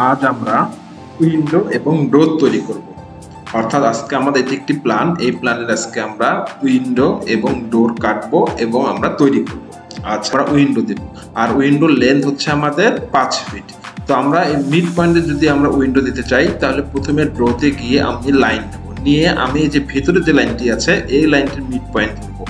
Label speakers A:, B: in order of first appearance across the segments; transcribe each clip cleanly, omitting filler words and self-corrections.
A: আজ আমরা উইন্ডো এবং ডোর তৈরি করব। অর্থাৎ আজকে আমাদের এটি একটি প্ল্যান, এই প্ল্যানের আজকে আমরা উইন্ডো এবং ডোর কাটবো এবং আমরা তৈরি করব। আচ্ছা, আমরা উইন্ডো দেব, আর উইন্ডোর লেন্থ হচ্ছে আমাদের 5 ফিট। তো আমরা এই মিড পয়েন্টে যদি আমরা উইন্ডো দিতে চাই, তাহলে প্রথমে ড্রতে গিয়ে আমি লাইন নেব, নিয়ে আমি এই যে ভেতরে যে লাইনটি আছে এই লাইনটির মিড পয়েন্ট ধরবো।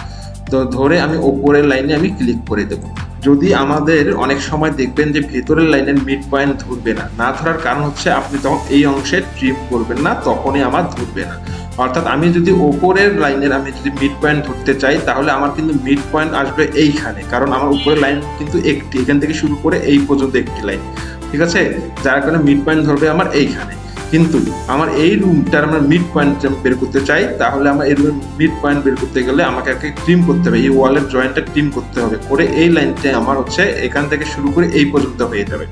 A: তো ধরে আমি ওপরের লাইনে আমি ক্লিক করে দেবো। যদি আমাদের অনেক সময় দেখবেন যে ভেতরের লাইনের মিড পয়েন্ট ধরবে না ধরার কারণ হচ্ছে আপনি তখন এই অংশে ট্রিম করবেন না, তখনই আমার ধরবে না। অর্থাৎ আমি যদি ওপরের লাইনের আমি যদি মিড পয়েন্ট ধরতে চাই, তাহলে আমার কিন্তু মিড পয়েন্ট আসবে এইখানে, কারণ আমার উপরের লাইন কিন্তু একটি, এখান থেকে শুরু করে এই পর্যন্ত একটি লাইন, ঠিক আছে, যার কারণে মিড পয়েন্ট ধরবে আমার এইখানে। কিন্তু আমার এই রুমটার আমরা মিড পয়েন্ট বের করতে চাই, তাহলে আমার এই রুমের মিড পয়েন্ট বের করতে গেলে আমাকে ট্রিম করতে হবে, এই ওয়ালের জয়েন্টটা ট্রিম করতে হবে, করে এই লাইনটা আমার হচ্ছে এখান থেকে শুরু করে এই পর্যন্ত হয়ে যাবে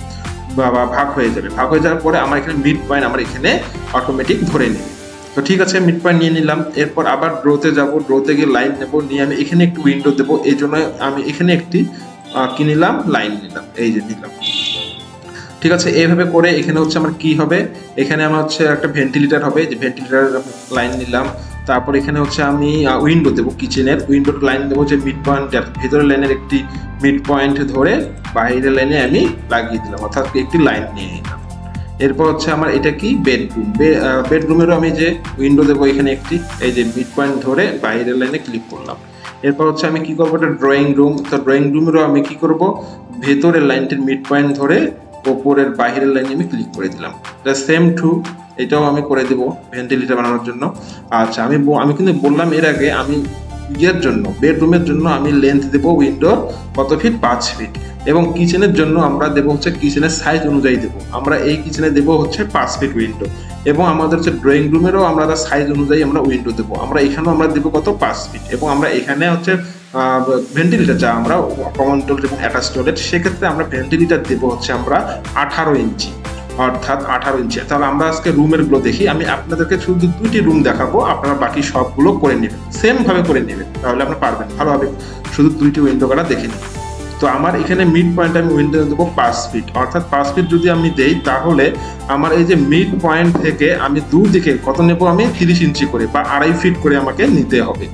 A: বা ভাগ হয়ে যাবে। ভাগ হয়ে যাওয়ার পরে আমার এখানে মিড পয়েন্ট আমার এখানে অটোমেটিক ধরে নেবে। তো ঠিক আছে, মিড পয়েন্ট নিয়ে নিলাম। এরপর আবার ড্রোতে যাব, ড্রোতে গিয়ে লাইন নেব, নিয়ে আমি এখানে একটু উইন্ডো দেবো। এই জন্য আমি এখানে একটি কি নিলাম, লাইন নিলাম, এই যে নিলাম। ঠিক আছে, এইভাবে করে এখানে হচ্ছে আমার কি হবে, এখানে আমার হচ্ছে একটা ভেন্টিলেটর হবে, যে ভেন্টিলেটর লাইন নিলাম। তারপর এখানে হচ্ছে আমি উইন্ডো দেবো, কিচেনের উইন্ডোর লাইন দেবো, যে মিড পয়েন্ট ভেতরের লাইনের একটি মিড পয়েন্ট ধরে বাইরের লাইনে আমি লাগিয়ে দিলাম, অর্থাৎ একটি লাইন নিয়ে নিলাম। এরপর হচ্ছে আমার এটা কি বেডরুম, বেডরুমেরও আমি যে উইন্ডো দেবো এখানে একটি, এই যে মিড পয়েন্ট ধরে বাইরের লাইনে ক্লিক করলাম। এরপর হচ্ছে আমি কি করবো, এটা ড্রয়িং রুম। তো ড্রয়িং রুমেরও আমি কি করব, ভেতরের লাইনটির মিড পয়েন্ট ধরে ওপরের বাহিরের লাইনে আমি ক্লিক করে দিলাম। এটা সেম টু এটাও আমি করে দেবো ভেন্টিলেটর বানানোর জন্য। আচ্ছা, আমি কিন্তু বললাম এর আগে, আমি ইয়ের জন্য বেডরুমের জন্য আমি লেন্থ দেবো উইন্ডোর কত ফিট, 5 ফিট। এবং কিচেনের জন্য আমরা দেবো হচ্ছে কিচেনের সাইজ অনুযায়ী দেবো, আমরা এই কিচেনে দেবো হচ্ছে 5 ফিট উইন্ডো। এবং আমাদের হচ্ছে ড্রয়িং রুমেরও আমরা তার সাইজ অনুযায়ী আমরা উইন্ডো দেবো, আমরা এখানেও আমরা দেবো কত, 5 ফিট। এবং আমরা এখানে হচ্ছে ভেন্টিলেটর যা আমরা কমন টয়লেট এবং অ্যাটাচ টয়লেট, সেক্ষেত্রে আমরা ভেন্টিলেটর দেবো হচ্ছে আমরা 18 ইঞ্চি, অর্থাৎ 18 ইঞ্চি। তাহলে আমরা আজকে রুমের গুলো দেখি, আমি আপনাদেরকে শুধু 2টি রুম দেখাবো, আপনারা বাকি সবগুলো করে নেবেন, সেম ভাবে করে নেবেন, তাহলে আপনারা পারবেন ভালোভাবে। শুধু 2টি উইন্ডো করা দেখে নিন। তো আমার এখানে মিড পয়েন্ট আমি উইন্ডো দেবো 5 ফিট, অর্থাৎ 5 ফিট যদি আমি দেই, তাহলে আমার এই যে মিড পয়েন্ট থেকে আমি দুদিকে কত নেব, আমি 30 ইঞ্চি করে বা 2.5 ফিট করে আমাকে নিতে হবে।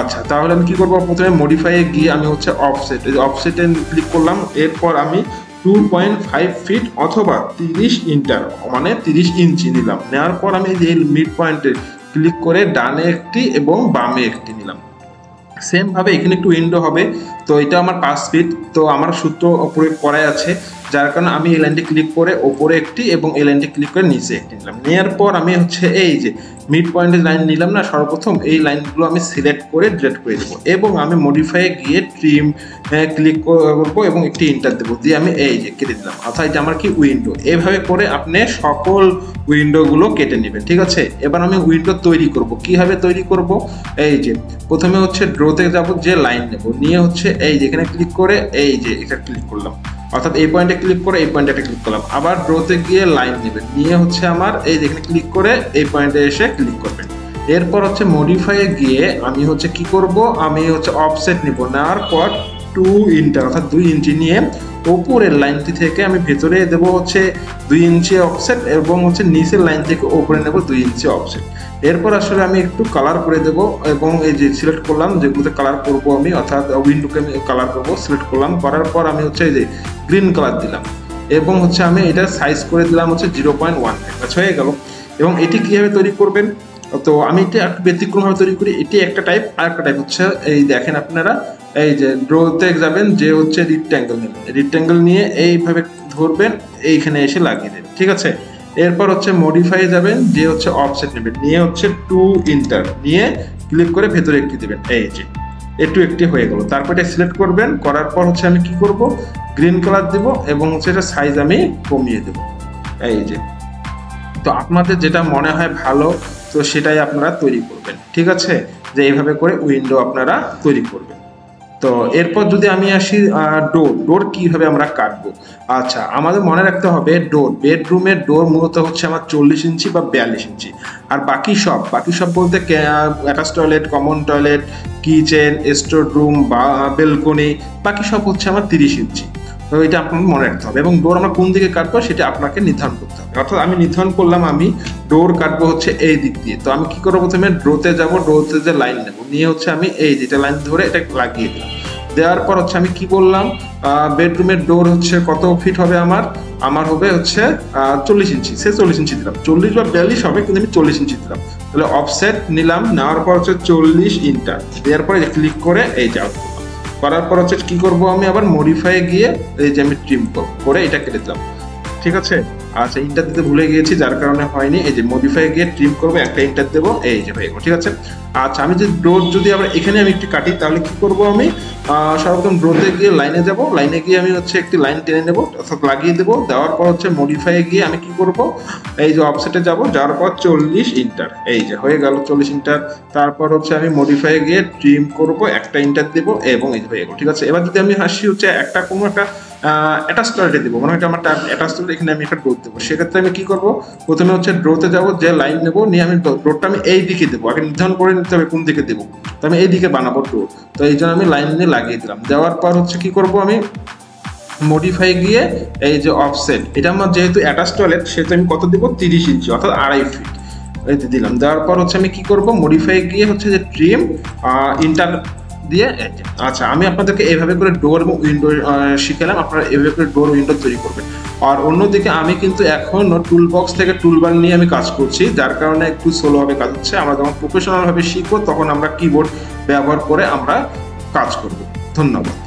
A: আচ্ছা, তাহলে আমি কি করবো, প্রথমে মডিফাইয়ে গিয়ে আমি হচ্ছে অফসেট, এই অফসেটে ক্লিক করলাম। এরপর আমি 2.5 ফিট অথবা 30 ইন্টার মানে 30 ইঞ্চি নিলাম। নেওয়ার পর আমি এই মিড পয়েন্টে ক্লিক করে ডানে একটি এবং বামে একটি নিলাম। সেম ভাবে এখানে একটু উইন্ডো হবে। তো এটা আমার 5 ফিট, তো আমার সূত্র প্রয়োগ করাই আছে, যার কারণে আমি এই লাইনটি ক্লিক করে ওপরে একটি এবং এই লাইনটি ক্লিক করে নিচে একটি নিলাম। নেওয়ার পর আমি হচ্ছে এই যে মিড পয়েন্টের লাইন নিলাম না, সর্বপ্রথম এই লাইনগুলো আমি সিলেক্ট করে ডিলিট করে দেবো এবং আমি মডিফাইয়ে গিয়ে ট্রিম ক্লিক করবো এবং একটি ইন্টার দেবো, দিয়ে আমি এই যে কেটে দিলাম। অর্থাৎ এটা আমার কি উইন্ডো। এভাবে করে আপনি সকল উইন্ডোগুলো কেটে নেবেন, ঠিক আছে। এবার আমি উইন্ডো তৈরি করব, কিভাবে তৈরি করব, এই যে প্রথমে হচ্ছে ড্রোতে যাব, যে লাইন নেব, নিয়ে হচ্ছে এই যে এখানে ক্লিক করে এই যে এটা ক্লিক করলাম, অর্থাৎ এই পয়েন্টে ক্লিক করে এই পয়েন্টে ক্লিক করলাম। আবার ড্রোতে গিয়ে লাইন নেবেন, নিয়ে হচ্ছে আমার এই যেখানে ক্লিক করে এই পয়েন্টে এসে ক্লিক করবেন। এরপর হচ্ছে মডিফাইয়ে গিয়ে আমি হচ্ছে কি করব, আমি হচ্ছে অফসেট নিব, নেওয়ার পর 2 ইন্টার অর্থাৎ 2 ইঞ্চি নিয়ে ওপরের লাইনটি থেকে আমি ভেতরে দেবো হচ্ছে 2 ইঞ্চি অফসেট এবং হচ্ছে নিচের লাইন থেকে ওপরে নেব 2 ইঞ্চি অফসেট। এরপর আসলে আমি একটু কালার করে দেব এবং এই যে সিলেক্ট করলাম যেগুলোতে কালার করব আমি, অর্থাৎ উইন্ডোকে আমি কালার করব, সিলেক্ট করলাম, করার পর আমি হচ্ছে এই যে গ্রিন কালার দিলাম এবং হচ্ছে আমি এটা সাইজ করে দিলাম হচ্ছে 0.1, হয়ে গেল। এবং এটি কিভাবে তৈরি করবেন, তো আমি এটা একটু ব্যতিক্রমভাবে তৈরি করি। এটি একটা টাইপ, আর একটা টাইপ হচ্ছে এই দেখেন আপনারা, এই যে ড্রোতে যাবেন, যে হচ্ছে রিক্ট্যাঙ্গেল নেবেন, রিক্ট্যাঙ্গেল নিয়ে এইভাবে ধরবেন, এইখানে এসে লাগিয়ে দেবেন, ঠিক আছে। এরপর হচ্ছে মডিফাই যাবেন, যে হচ্ছে অফসেট নেবেন, নিয়ে হচ্ছে 2 ইন্টার নিয়ে ক্লিক করে ভেতরে একটি দেবেন, এই যে একটি হয়ে গেল। তারপর এটা সিলেক্ট করবেন, করার পর হচ্ছে আমি কি করব, গ্রিন কালার দেব এবং হচ্ছে এটা সাইজ আমি কমিয়ে দেব, এই যে। তো আপনাদের যেটা মনে হয় ভালো, তো সেটাই আপনারা তৈরি করবেন, ঠিক আছে, যে এইভাবে করে উইন্ডো আপনারা তৈরি করবেন। তো এরপর যদি আমি আসি ডোর কিভাবে আমরা কাটবো। আচ্ছা, আমাদের মনে রাখতে হবে বেডরুমের ডোর মূলত হচ্ছে আমার 40 ইঞ্চি বা 42 ইঞ্চি, আর বাকি সব বলতে attach toilet, common toilet, kitchen, store room বা বেলকনি, বাকি সব হচ্ছে আমার 30 ইঞ্চি। তো এটা আপনার মনে রাখতে হবে। এবং ডোর আমরা কোন দিকে কাটবো সেটা আপনাকে নির্ধারণ করতে হবে। অর্থাৎ আমি নির্ধারণ করলাম আমি ডোর কাটবো হচ্ছে এই দিক দিয়ে। তো আমি কি করবো, প্রথমে ড্রোতে যাবো, ড্রোতে যে লাইন নেবো, নিয়ে হচ্ছে আমি এই যেটা লাইন ধরে এটা লাগিয়ে দিলাম। দেওয়ার পর হচ্ছে আমি কি বললাম, বেডরুমের ডোর হচ্ছে কত ফিট হবে আমার হবে হচ্ছে 40 ইঞ্চি, সে 40 ইঞ্চি দিলাম, 40 বা 42 হবে, কিন্তু আমি 40 ইঞ্চি দিলাম। তাহলে অফসেট নিলাম, নেওয়ার পর হচ্ছে 40 ইন্টার দেওয়ার পরে ক্লিক করে এই যে আউট করার পর হচ্ছে কি করব, আমি আবার মডিফাই গিয়ে এই যে আমি ট্রিম করে এটা কেটে দিলাম। ঠিক আছে, আচ্ছা ইন্টার দিতে ভুলে গিয়েছি যার কারণে হয়নি। এই যে মডিফাই গিয়ে ট্রিম করবো, একটা ইন্টার দেবো, এই যে হয়ে গেল। ঠিক আছে, আচ্ছা আমি যে ডোর যদি আবার এখানে আমি একটু কাটি তাহলে কি করব, আমি সর্বপ্রথম ড্রোতে গিয়ে লাইনে যাব, লাইনে গিয়ে আমি হচ্ছে একটি লাইন টেনে নেবো, অর্থাৎ লাগিয়ে দেবো। দেওয়ার পর হচ্ছে মডিফাই গিয়ে আমি কি করব, এই যে অফসেটে যাব, যাওয়ার পর 40 ইন্টার, এই যে হয়ে গেল 40 ইন্টার। তারপর হচ্ছে আমি মডিফাই গিয়ে ট্রিম করব, একটা ইন্টার দেবো এবং এই যে হয়ে গেল। ঠিক আছে, এবার যদি আমি হাসি হচ্ছে একটা কোনো একটা অ্যাটাচ টয়লেটে দেবো, মানে হচ্ছে আমার অ্যাটাচ টয়লেট, এখানে আমি একটা ডোর দেবো। সেক্ষেত্রে আমি কি করবো, প্রথমে হচ্ছে ড্রোতে যাবো, যে লাইন নেবো, নিয়ে আমি ডোরটা আমি এই দিকে দেবো, আগে নির্ধারণ করে নিতে হবে কোন দিকে দেবো। তো আমি এই দিকে বানাবো ডোর, তো এই জন্য আমি লাইন নিয়ে লাগিয়ে দিলাম। দেওয়ার পর হচ্ছে কি করবো, আমি মডিফাই গিয়ে এই যে অফসেট, এটা আমার যেহেতু অ্যাটাচ টয়লেট সেহেতু আমি কত দিব, 30 ইঞ্চি অর্থাৎ 2.5 ফিট এতে দিলাম। দেওয়ার পর হচ্ছে আমি কি করব, মডিফাই গিয়ে হচ্ছে যে ট্রিম ইন্টার দিয়ে। আচ্ছা আমি আপনাদেরকে এইভাবে করে ডোর এবং উইন্ডো শিখালাম, আপনারা এইভাবে করে ডোর উইন্ডো তৈরি করবেন। আর অন্যদিকে আমি কিন্তু এখন টুল বক্স থেকে টুলবার নিয়ে আমি কাজ করছি, যার কারণে একটু স্লোভাবে কাজ হচ্ছে। আমরা যখন প্রফেশনাল ভাবে শিখবো তখন আমরা কিবোর্ড ব্যবহার করে আমরা কাজ করব। ধন্যবাদ।